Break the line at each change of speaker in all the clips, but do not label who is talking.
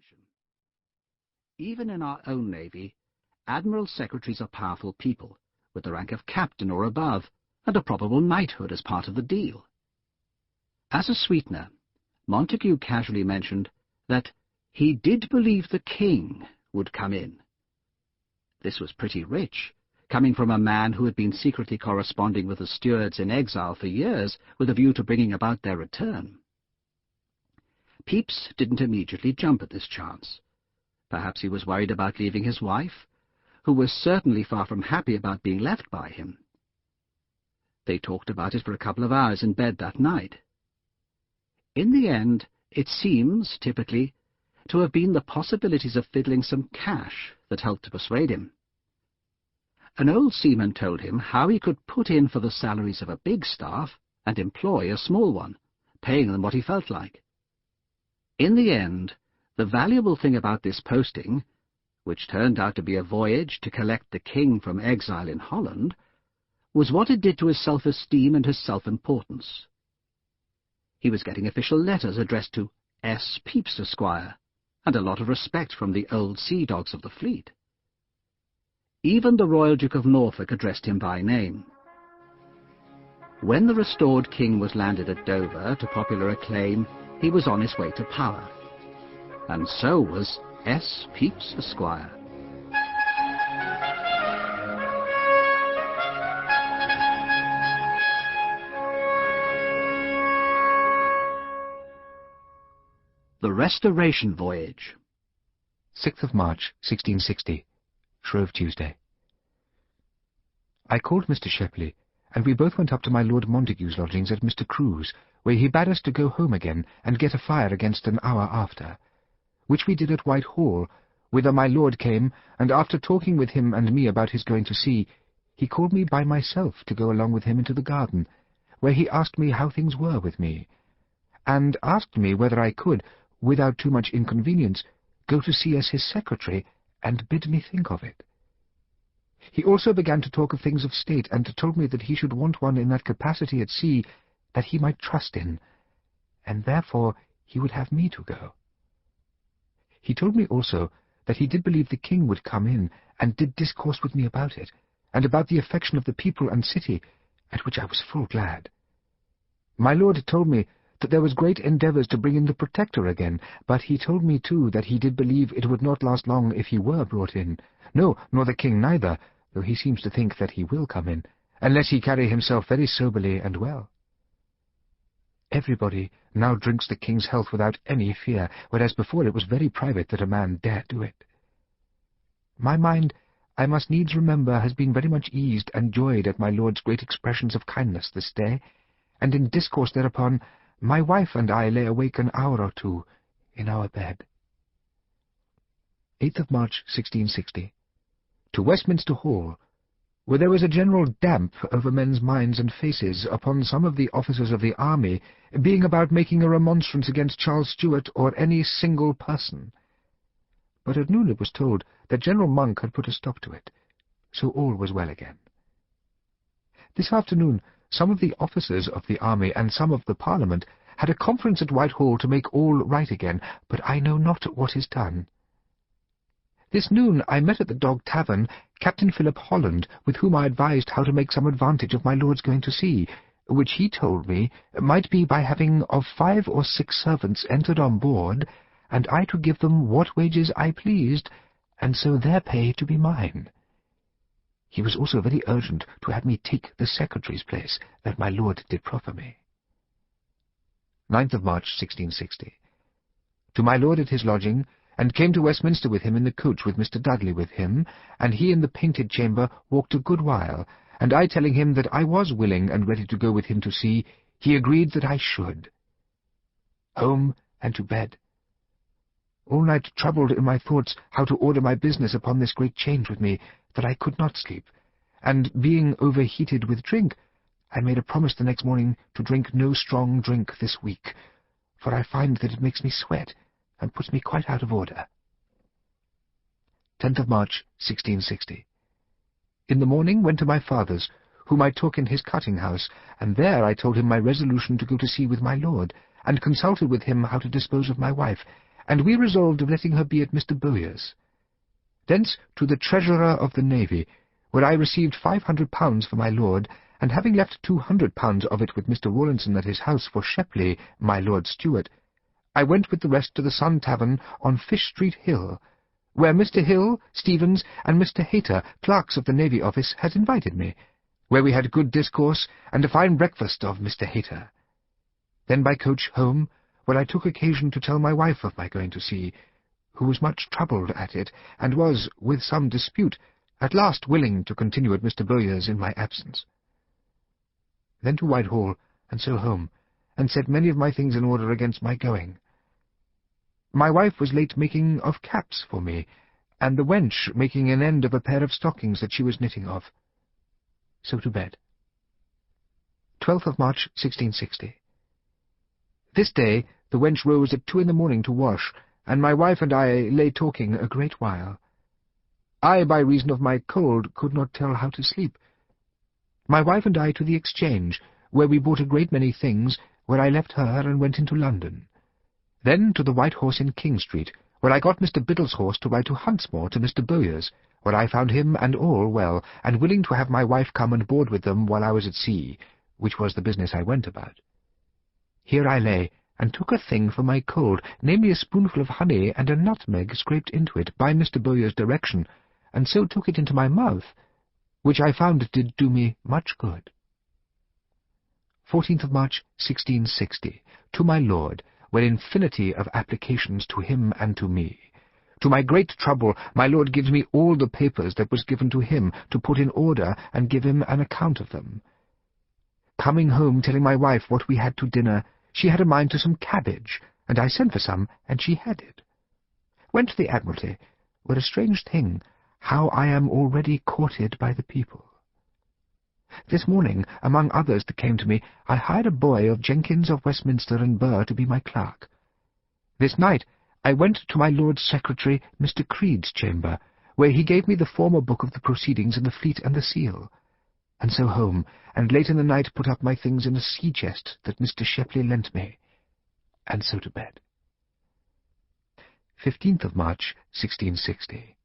attention. Even in our own navy, admiral secretaries are powerful people, with the rank of captain or above, and a probable knighthood as part of the deal. As a sweetener, Montague casually mentioned that he did believe the king would come in. This was pretty rich, coming from a man who had been secretly corresponding with the Stuarts in exile for years with a view to bringing about their return. Pepys didn't immediately jump at this chance. Perhaps he was worried about leaving his wife, who was certainly far from happy about being left by him. They talked about it for a couple of hours in bed that night. In the end, it seems, typically, to have been the possibilities of fiddling some cash that helped to persuade him. An old seaman told him how he could put in for the salaries of a big staff and employ a small one, paying them what he felt like. In the end, the valuable thing about this posting, which turned out to be a voyage to collect the king from exile in Holland, was what it did to his self-esteem and his self-importance. He was getting official letters addressed to S. Pepys, Esquire, and a lot of respect from the old sea dogs of the fleet. Even the Royal Duke of Norfolk addressed him by name. When the restored king was landed at Dover to popular acclaim, he was on his way to power. And so was S. Pepys, Esquire. The Restoration Voyage.
6th of March, 1660. Shrove Tuesday. I called Mr. Shepley, and we both went up to my Lord Montague's lodgings at Mr. Crewe's, where he bade us to go home again and get a fire against an hour after, which we did at Whitehall, whither my lord came, and after talking with him and me about his going to sea, he called me by myself to go along with him into the garden, where he asked me how things were with me, and asked me whether I could, without too much inconvenience, go to see as his secretary, and bid me think of it. He also began to talk of things of state, and told me that he should want one in that capacity at sea that he might trust in, and therefore he would have me to go. He told me also that he did believe the king would come in, and did discourse with me about it, and about the affection of the people and city, at which I was full glad. My lord told me that there was great endeavours to bring in the Protector again, but he told me too that he did believe it would not last long if he were brought in. No, nor the king neither, though he seems to think that he will come in, unless he carry himself very soberly and well. Everybody now drinks the king's health without any fear, whereas before it was very private that a man dare do it. My mind, I must needs remember, has been very much eased and joyed at my lord's great expressions of kindness this day, and in discourse thereupon my wife and I lay awake an hour or two in our bed. 8th of March, 1660. To Westminster Hall, where there was a general damp over men's minds and faces upon some of the officers of the army being about making a remonstrance against Charles Stuart or any single person. But at noon it was told that General Monk had put a stop to it, so all was well again. This afternoon some of the officers of the army and some of the Parliament had a conference at Whitehall to make all right again, but I know not what is done. This noon I met at the Dog Tavern Captain Philip Holland, with whom I advised how to make some advantage of my lord's going to sea, which he told me might be by having of 5 or 6 servants entered on board, and I to give them what wages I pleased, and so their pay to be mine. He was also very urgent to have me take the secretary's place that my lord did proffer me. 9th of March, 1660. To my lord at his lodging, and came to Westminster with him in the coach with Mr. Dudley with him, and he in the painted chamber walked a good while, and I telling him that I was willing and ready to go with him to sea, he agreed that I should. Home and to bed. All night troubled in my thoughts how to order my business upon this great change with me, that I could not sleep, and being overheated with drink, I made a promise the next morning to drink no strong drink this week, for I find that it makes me sweat, and puts me quite out of order. 10th of March, 1660. In the morning went to my father's, whom I took in his cutting-house, and there I told him my resolution to go to sea with my lord, and consulted with him how to dispose of my wife, and we resolved of letting her be at Mr. Bowyer's. Thence to the Treasurer of the Navy, where I received £500 for my lord, and having left £200 of it with Mr. Rawlinson at his house for Shepley, my lord's steward, I went with the rest to the Sun Tavern on Fish Street Hill, where Mr. Hill, Stevens, and Mr. Hayter, clerks of the Navy Office, had invited me, where we had good discourse, and a fine breakfast of Mr. Hayter. Then by coach home, where I took occasion to tell my wife of my going to sea, who was much troubled at it, and was, with some dispute, at last willing to continue at Mr. Bowyer's in my absence. Then to Whitehall, and so home, and set many of my things in order against my going. My wife was late making of caps for me, and the wench making an end of a pair of stockings that she was knitting of. So to bed. 12th of March, 1660. This day the wench rose at 2 in the morning to wash, and my wife and I lay talking a great while. I, by reason of my cold, could not tell how to sleep. My wife and I to the Exchange, where we bought a great many things, where I left her and went into London. Then to the White Horse in King Street, where I got Mr. Biddle's horse to ride to Huntsmore to Mr. Bowyer's, where I found him and all well, and willing to have my wife come and board with them while I was at sea, which was the business I went about. Here I lay, and took a thing for my cold, namely a spoonful of honey and a nutmeg scraped into it by Mr. Bowyer's direction, and so took it into my mouth, which I found did do me much good. 14th of March, 1660. To my lord, where infinity of applications to him and to me. To my great trouble, my lord gives me all the papers that was given to him to put in order and give him an account of them. Coming home, telling my wife what we had to dinner, she had a mind to some cabbage, and I sent for some, and she had it. Went to the Admiralty, where a strange thing, how I am already courted by the people. This morning, among others that came to me, I hired a boy of Jenkins of Westminster and Burr to be my clerk. This night I went to my Lord's Secretary, Mr. Creed's chamber, where he gave me the former book of the proceedings in the Fleet and the Seal, and so home, and late in the night put up my things in a sea-chest that Mr. Shepley lent me, and so to bed. 15th of March, 1660.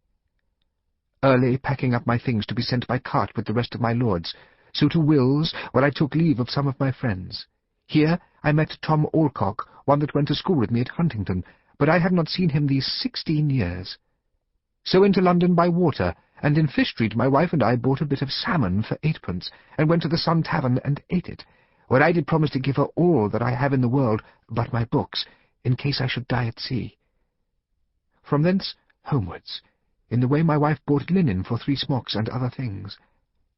Early packing up my things to be sent by cart with the rest of my lords, so to Will's, where I took leave of some of my friends. Here I met Tom Alcock, one that went to school with me at Huntingdon, but I had not seen him these 16 years. So into London by water, and in Fish Street my wife and I bought a bit of salmon for 8d, and went to the Sun Tavern and ate it, where I did promise to give her all that I have in the world but my books, in case I should die at sea. From thence homewards. In the way my wife bought linen for 3 smocks and other things.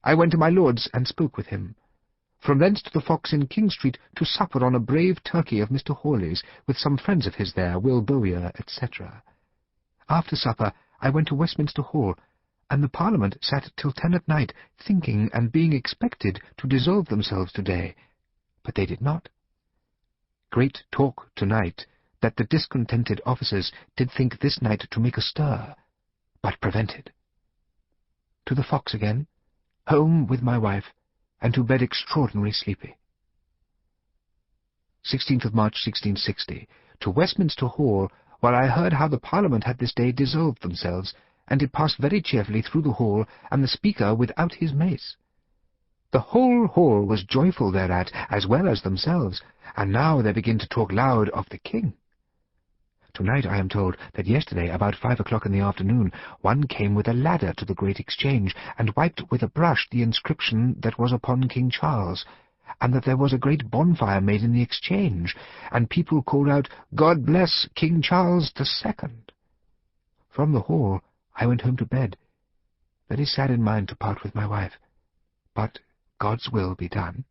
I went to my lord's and spoke with him. From thence to the Fox in King Street to supper on a brave turkey of Mr. Hawley's, with some friends of his there, Will Bowyer, etc. After supper I went to Westminster Hall, and the Parliament sat till 10 at night, thinking and being expected to dissolve themselves to-day, but they did not. Great talk to-night, that the discontented officers did think this night to make a stir, but prevented. To the Fox again, home with my wife, and to bed extraordinary sleepy. 16th of March, 1660. To Westminster Hall, where I heard how the Parliament had this day dissolved themselves, and it passed very cheerfully through the hall, and the Speaker without his mace. The whole hall was joyful thereat, as well as themselves, and now they begin to talk loud of the King. To-night I am told that yesterday, about 5 o'clock in the afternoon, one came with a ladder to the Great Exchange, and wiped with a brush the inscription that was upon King Charles, and that there was a great bonfire made in the Exchange, and people called out, "God bless King Charles II." From the hall I went home to bed, very sad in mind to part with my wife, but God's will be done.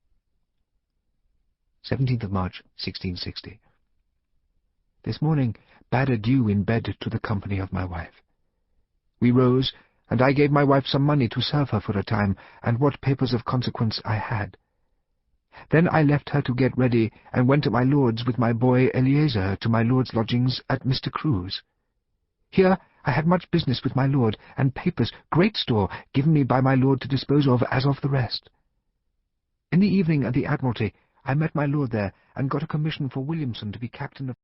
17th of March, 1660. This morning bade adieu in bed to the company of my wife. We rose, and I gave my wife some money to serve her for a time, and what papers of consequence I had. Then I left her to get ready, and went to my lord's with my boy Eleazar to my lord's lodgings at Mr. Crewe's. Here I had much business with my lord, and papers, great store, given me by my lord to dispose of as of the rest. In the evening at the Admiralty I met my lord there, and got a commission for Williamson to be captain of